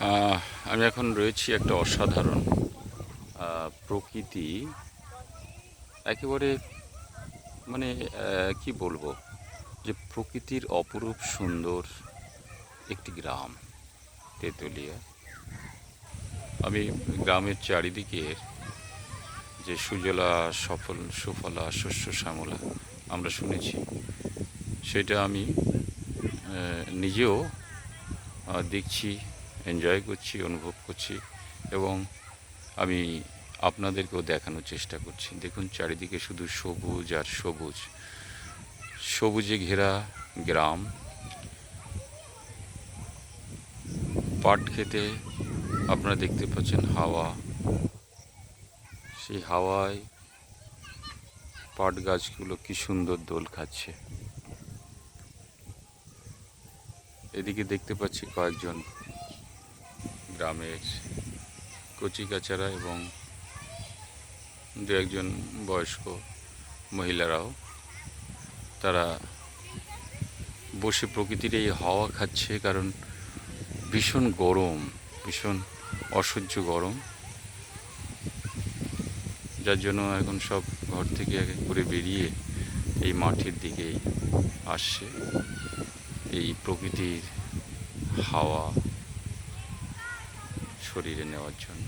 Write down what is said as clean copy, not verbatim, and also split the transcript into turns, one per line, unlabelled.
আহ, আমি এখন রয়েছি একটা অসাধারণ প্রকৃতি একেবারে মানে কি বলবো যে প্রকৃতির অপরূপ সুন্দর একটি গ্রাম তেঁতুলিয়া। আমি গ্রামের চারিদিকে যে সুজলা সুফলা শস্য শ্যামলা আমরা শুনেছি, সেটা আমি নিজেও দেখছি, এনজয় করছি, অনুভব করছি এবং আমি আপনাদেরকেও দেখানোর চেষ্টা করছি। দেখুন চারিদিকে শুধু সবুজ আর সবুজ, সবুজে ঘেরা গ্রাম। পাট খেতে আপনারা দেখতে পাচ্ছেন হাওয়া, সেই হাওয়ায় পাট গাছগুলো কি সুন্দর দোল খাচ্ছে। এদিকে দেখতে পাচ্ছি কয়েকজন গ্রামের কচিকাচারা এবং দু একজন বয়স্ক মহিলারাও, তারা বসে প্রকৃতির এই হাওয়া খাচ্ছে। কারণ ভীষণ গরম, ভীষণ অসহ্য গরম, যার জন্য এখন সব ঘর থেকে এক এক করে বেরিয়ে এই মাঠের দিকেই আসছে এই প্রকৃতির হাওয়া শরীরে নেওয়ার জন্য।